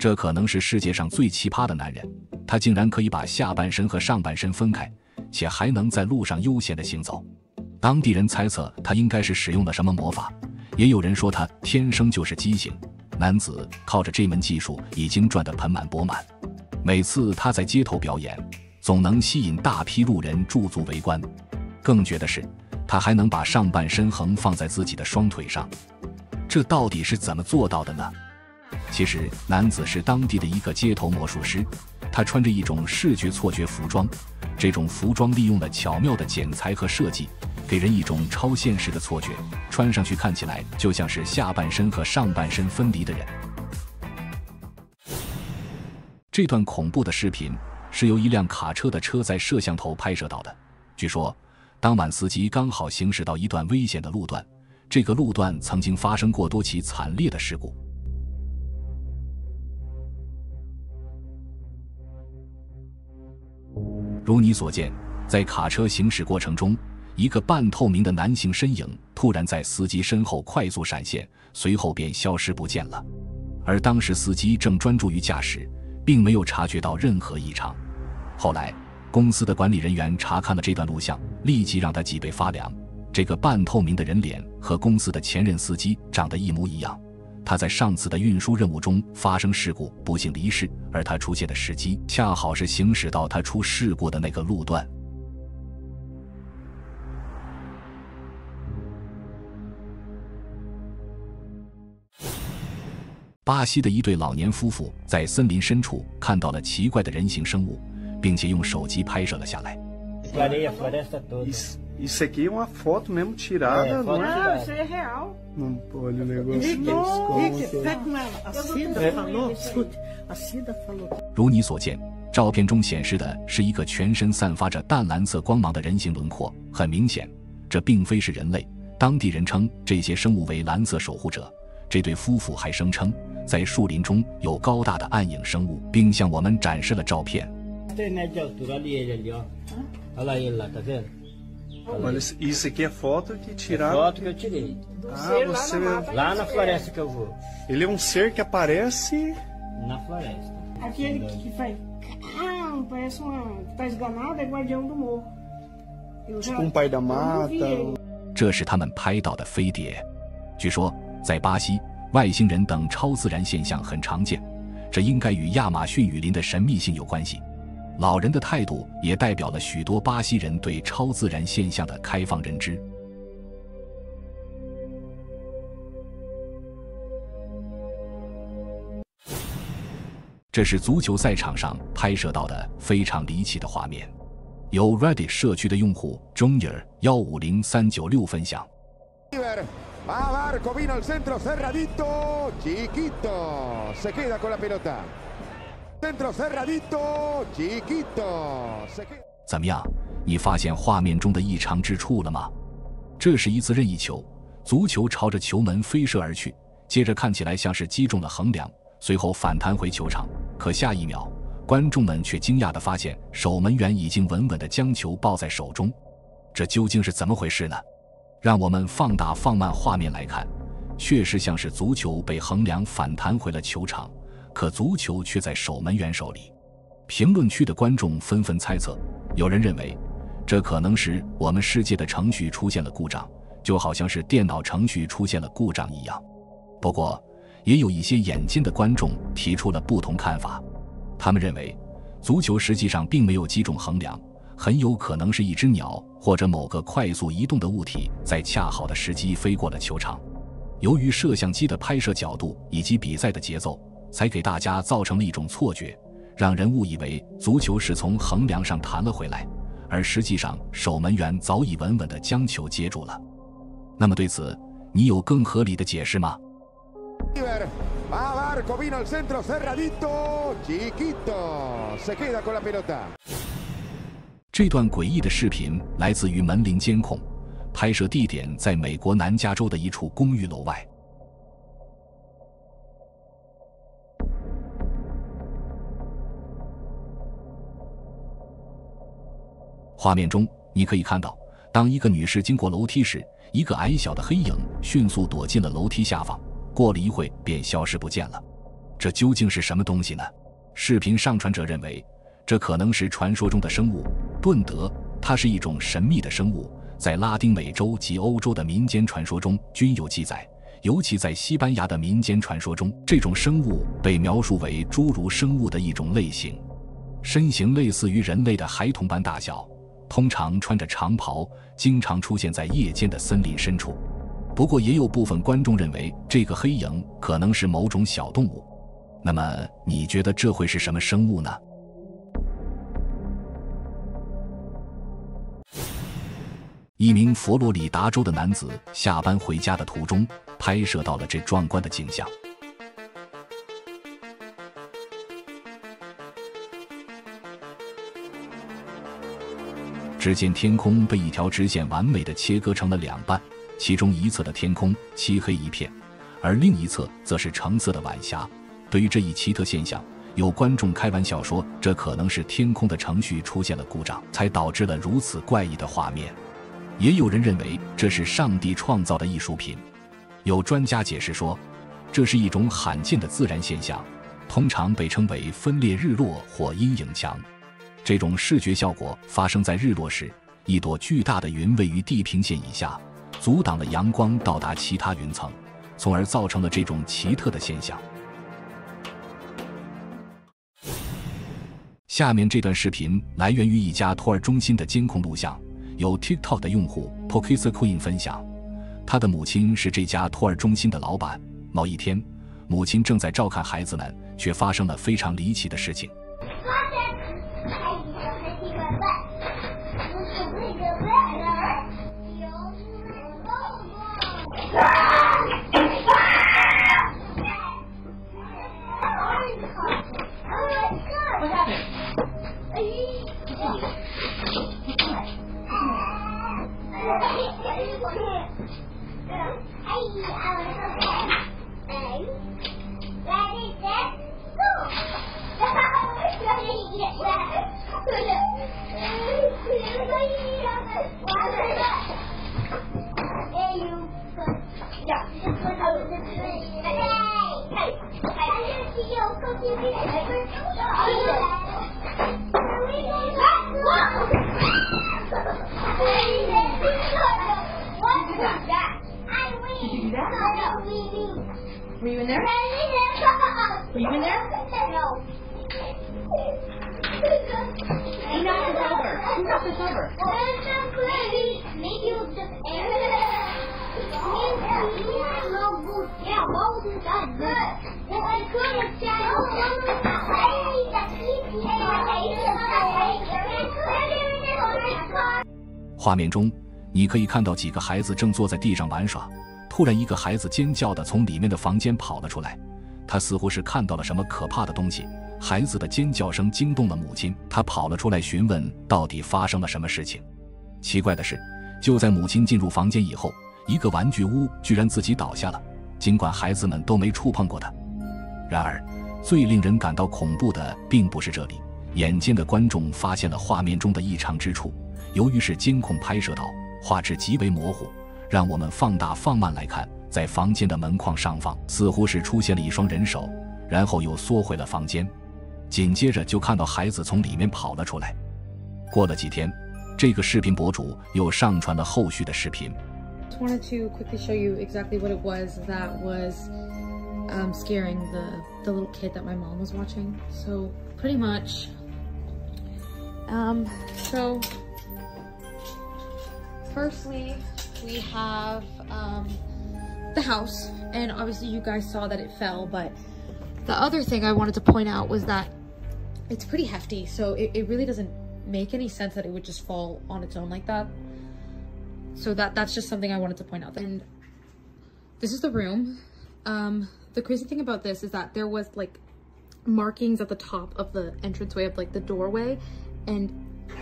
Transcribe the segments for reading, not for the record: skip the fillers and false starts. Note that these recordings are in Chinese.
這可能是世界上最奇葩的男人，他竟然可以把下半身和上半身分開，且還能在路上悠閒地行走。當地人猜測他應該是使用了什麼魔法，也有人說他天生就是畸形。男子靠着這門技術已經賺得盆滿缽滿，每次他在街頭表演，總能吸引大批路人駐足圍觀。更絕的是，他還能把上半身橫放在自己的雙腿上，這到底是怎麼做到的呢？其實，男子是當地的一個街頭魔術師，他穿着一種视觉錯觉服装，这種服装利用了巧妙的剪裁和設計，給人一種超現實的錯覺，穿上去看起來就像是下半身和上半身分離的人。這段恐怖的視頻是由一輛卡車的車載攝像頭拍攝到的。據說，當晚司機剛好行駛到一段危險的路段，這個路段曾經發生過多起慘烈的事故。如你所見，在卡車行駛過程中，一個半透明的男性身影突然在司機身後快速閃現，隨後便消失不見了。而當時司機正專注於駕駛，並沒有察覺到任何異常。後來，公司的管理人員查看了這段錄像，立即讓他脊背發涼。這個半透明的人臉和公司的前任司機長得一模一樣。他在上次的運輸任務中發生事故，不幸離世，而他出現的時機恰好是行駛到他出事故的那個路段。巴西的一對老年夫婦在森林深處看到了奇怪的人形生物，並且用手機拍攝了下來。Isso aqui é uma foto mesmo tirada, não é? Isso é real. Não pode o negócio. A Cida falou. 如你所見，照片中顯示的是一個全身散發着淡藍色光芒的人形輪廓，很明顯，這並非是人類。當地人稱這些生物為藍色守護者。這對夫婦還聲稱，在樹林中有高大的暗影生物，並向我們展示了照片。Olha, isso aqui é foto que tiraram. Foto que eu tirei. Você... Lá na floresta que eu vou. Ele é um ser que aparece... Na floresta. Aquele que faz... parece uma... tá esganado, é guardião do morro. Tipo um pai da mata. 這是他們拍到的飛碟。據說，在巴西，外星人等超自然現象很常見，這應該與亞馬遜雨林的神秘性有關係。老人的態度也代表了許多巴西人對超自然現象的開放認知。這是足球賽場上拍攝到的非常離奇的畫面，由 Reddit 社區的用戶 Junior 150396分享。怎麼樣？你發現畫面中的異常之處了嗎？這是一次任意球，足球朝着球門飛射而去，接着看起來像是擊中了橫梁，隨後反彈回球場。可下一秒，觀眾們卻驚訝地發現，守門員已經穩穩地將球抱在手中。這究竟是怎麼回事呢？讓我們放大放慢畫面來看，確實像是足球被橫梁反彈回了球場。可足球卻在守門員手裡。評論區的觀眾紛紛猜測，有人認為這可能是我們世界的程序出現了故障，就好像是電腦程序出現了故障一樣。不過，也有一些眼尖的觀眾提出了不同看法。他們認為，足球實際上並沒有擊中橫梁，很有可能是一隻鳥或者某個快速移動的物體在恰好的時機飛過了球場。由於攝像機的拍攝角度以及比賽的節奏，才給大家造成了一種錯覺，讓人誤以為足球是從橫梁上彈了回來，而實際上守門員早已穩穩地將球接住了。那麼對此，你有更合理的解釋嗎？這段詭異的視頻來自於門鈴監控，拍攝地點在美國南加州的一處公寓樓外。畫面中，你可以看到，當一個女士經過樓梯時，一個矮小的黑影迅速躲進了樓梯下方，過了一會便消失不見了。這究竟是什麼東西呢？視頻上傳者認為，這可能是傳說中的生物盾德，它是一種神秘的生物，在拉丁美洲及歐洲的民間傳說中均有記載，尤其在西班牙的民間傳說中，這種生物被描述為侏儒生物的一種類型，身形類似於人類的孩童般大小，通常穿着長袍，經常出現在夜間的森林深處。不過也有部分觀眾認為這個黑影可能是某種小動物。那麼你覺得這會是什麼生物呢？一名佛羅里達州的男子下班回家的途中拍攝到了這壯觀的景象。只見天空被一条直線完美地切割成了两半，其中一側的天空漆黑一片，而另一側則是橙色的晚霞。对於這一奇特現象，有觀眾開玩笑說，這可能是天空的程序出現了故障，才導致了如此怪異的畫面。也有人認為這是上帝創造的藝術品。有專家解釋說，這是一種罕見的自然現象，通常被稱為分裂日落或陰影牆。這種視覺效果發生在日落時，一朵巨大的雲位於地平線以下，阻擋了陽光到達其他雲層，從而造成了這種奇特的現象。下面這段視頻來源於一家托兒中心的監控錄像，由 TikTok 的用戶 Pokisa Queen 分享。他的母親是這家托兒中心的老板。某一天，母親正在照看孩子们，卻發生了非常離奇的事情。Were you in there? Were you in there? No. He knocked us over. Who knocked us over? Maybe it was just air. Yeah, what was that? Good. Well, I couldn't stand. 畫面中，你可以看到幾個孩子正坐在地上玩耍。突然，一個孩子尖叫地從裡面的房間跑了出來，他似乎是看到了什麼可怕的東西。孩子的尖叫聲驚動了母親，她跑了出來詢問到底發生了什麼事情。奇怪的是，就在母親進入房間以後，一個玩具屋居然自己倒下了，儘管孩子們都沒觸碰過它。然而，最令人感到恐怖的並不是這裡，眼尖的觀眾發現了畫面中的異常之處。由於是監控拍攝到，畫質極為模糊。讓我們放大放慢來看，在房間的門框上方似乎是出現了一雙人手，然後又縮回了房間，緊接着就看到孩子從裡面跑了出來。過了幾天，這個視頻博主又上傳了後續的視頻。 Just wanted to quickly show you exactly what it was that was scaring the little kid that my mom was watching. So pretty much, so firstly, we have the house, and obviously you guys saw that it fell, but the other thing I wanted to point out was that it's pretty hefty, so it really doesn't make any sense that it would just fall on its own like that. So that's just something I wanted to point out. And this is the room. The crazy thing about this is that there was like markings at the top of the entranceway of like the doorway, and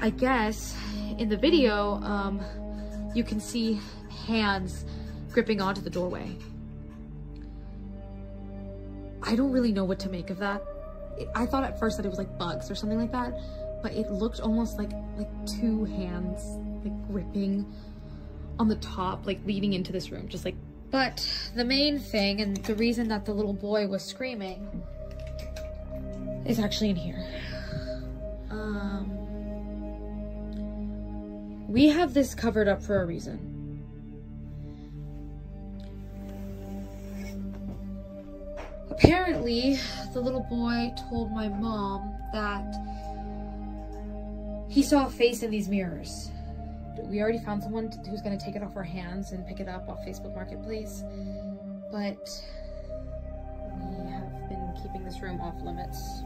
I guess in the video you can see hands gripping onto the doorway. I don't really know what to make of that. I thought at first that it was like bugs or something like that, but it looked almost like two hands like gripping on the top, like leading into this room, just like. But the main thing, and the reason that the little boy was screaming, is actually in here. We have this covered up for a reason. Apparently, the little boy told my mom that he saw a face in these mirrors. We already found someone who's going to take it off our hands and pick it up off Facebook Marketplace, but we have been keeping this room off limits.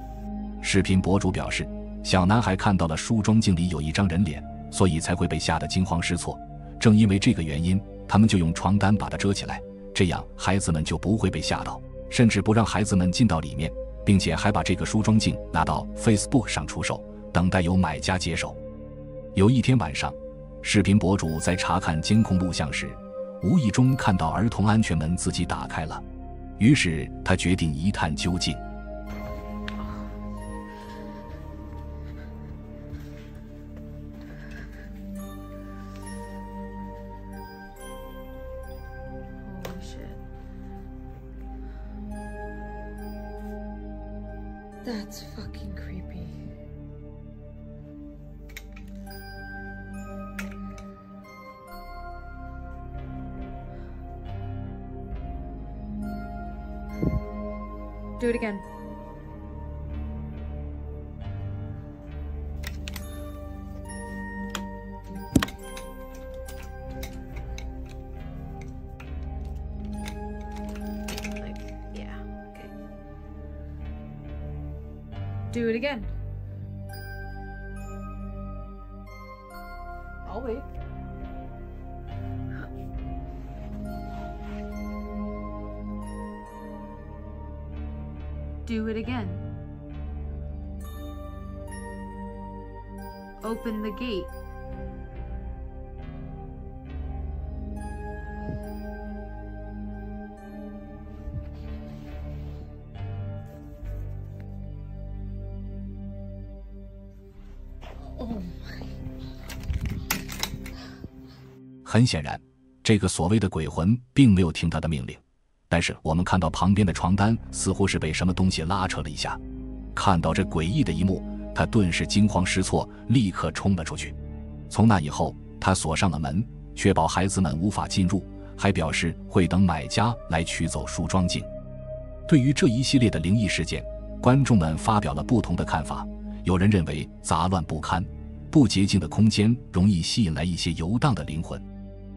视频博主表示，小男孩看到了梳妆镜里有一张人脸，所以才会被吓得惊慌失措。正因为这个原因，他们就用床单把它遮起来，这样孩子们就不会被吓到，甚至不让孩子们进到里面，并且还把这个梳妆镜拿到 Facebook 上出售，等待有买家接手。有一天晚上，视频博主在查看监控录像时，无意中看到儿童安全门自己打開了，於是他決定一探究竟。That's fucking creepy. Do it again. Do it again. I'll wait. Do it again. Open the gate. Oh my. 很显然，这个所謂的鬼魂並沒有聽他的命令，但是我們看到旁邊的床單似乎是被什麼東西拉扯了一下。看到這詭異的一幕，他頓時驚慌失措，立刻衝了出去。從那以後，他鎖上了門，確保孩子們無法進入，還表示會等買家來取走梳妝鏡。對於這一系列的靈異事件，觀眾們發表了不同的看法。有人認為雜亂不堪，不潔淨的空間容易吸引來一些遊蕩的靈魂，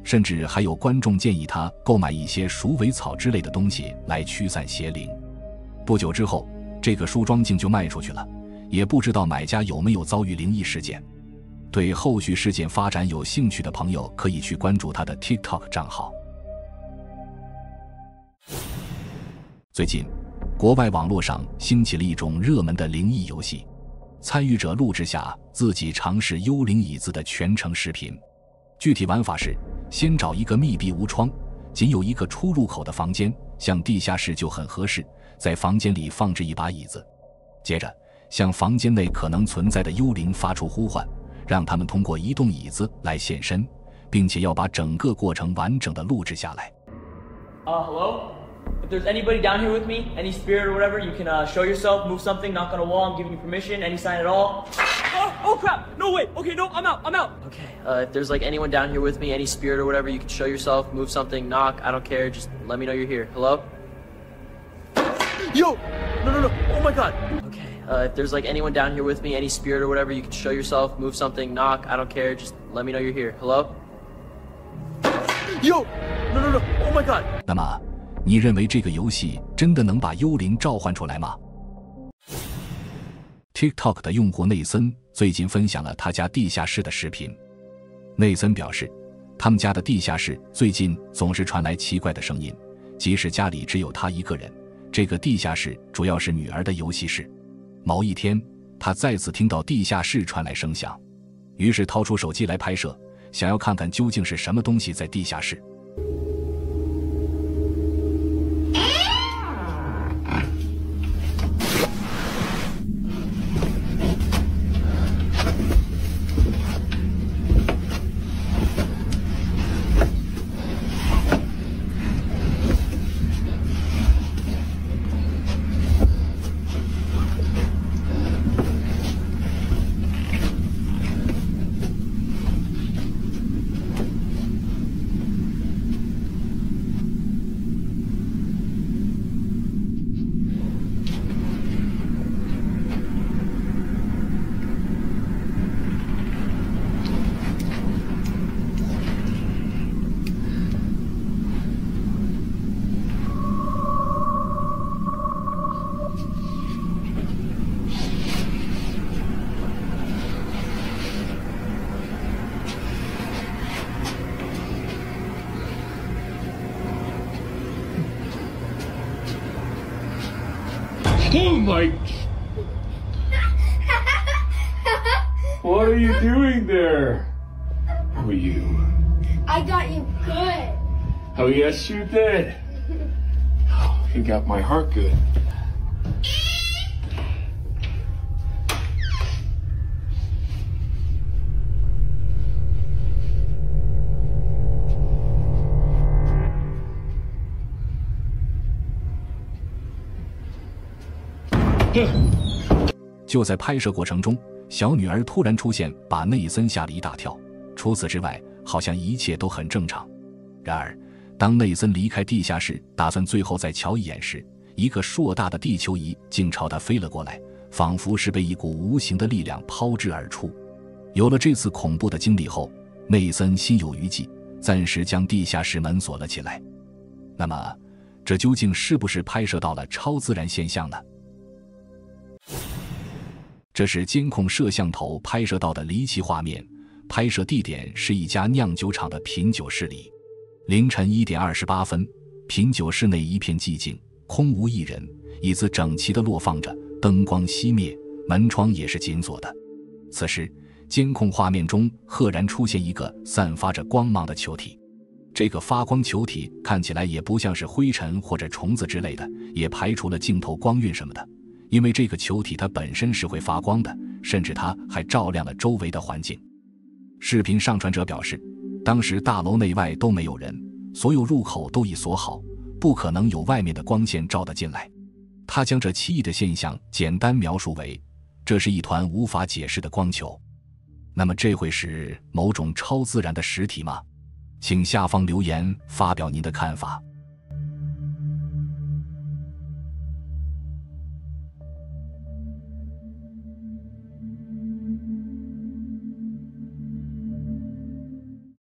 甚至還有觀眾建議他購買一些鼠尾草之類的東西來驅散邪靈。不久之後，這個梳妝鏡就賣出去了，也不知道買家有沒有遭遇靈異事件。對後續事件發展有興趣的朋友可以去關注他的 TikTok 賬號。最近，國外網絡上興起了一種熱門的靈異遊戲，參與者錄製下自己嘗試幽靈椅子的全程視頻。具體玩法是，先找一個密閉無窗，僅有一個出入口的房間，像地下室就很合適，在房間裡放置一把椅子。接着，向房間內可能存在的幽靈發出呼喚，讓他們通過移動椅子來現身，並且要把整個過程完整的錄製下來。Hello? If there's anybody down here with me, any spirit or whatever, you can show yourself, move something, knock on a wall, I'm giving you permission, any sign at all. Oh crap! No, wait! Okay, no, I'm out! Okay, if there's like anyone down here with me, any spirit or whatever, you can show yourself, move something, knock, I don't care, just let me know you're here. Hello? Yo! No, oh my god! Okay, if there's like anyone down here with me, any spirit or whatever, you can show yourself, move something, knock, I don't care, just let me know you're here. Hello? Yo! No, oh my god! 那麼，你認為這個遊戲真的能把幽靈召喚出來嗎？ TikTok 的用戶內森最近分享了他家地下室的視頻。內森表示，他們家的地下室最近總是傳來奇怪的聲音，即使家裡只有他一個人，這個地下室主要是女兒的遊戲室。某一天，他再次聽到地下室傳來聲響，於是掏出手機來拍攝，想要看看究竟是什麼東西在地下室。Oh my... What are you doing there? Who are you? I got you good. Oh, yes, you did. Oh, you got my heart good.就在拍摄过程中，小女儿突然出现，把内森嚇了一大跳。除此之外，好像一切都很正常。然而，當內森離開地下室，打算最後再瞧一眼時，一個碩大的地球儀竟朝他飛了過來，仿佛是被一股無形的力量拋之而出。有了這次恐怖的經歷後，內森心有餘悸，暫時將地下室門鎖了起來。那麼，這究竟是不是拍攝到了超自然現象呢？這是監控攝像頭拍攝到的離奇畫面，拍攝地點是一家釀酒廠的品酒室裡。凌晨1點28分，品酒室內一片寂靜，空無一人，椅子整齊地落放着，燈光熄滅，門窗也是緊鎖的。此時，監控畫面中赫然出現一個散發着光芒的球體。這個發光球體看起來也不像是灰塵或者蟲子之類的，也排除了鏡頭光暈什麼的。因為這個球體它本身是會發光的，甚至它還照亮了周圍的環境。視頻上傳者表示，當時大樓內外都沒有人，所有入口都已鎖好，不可能有外面的光線照得進來。他將這奇異的現象簡單描述為，這是一團無法解釋的光球。那麼這會是某種超自然的實體嗎？請下方留言發表您的看法。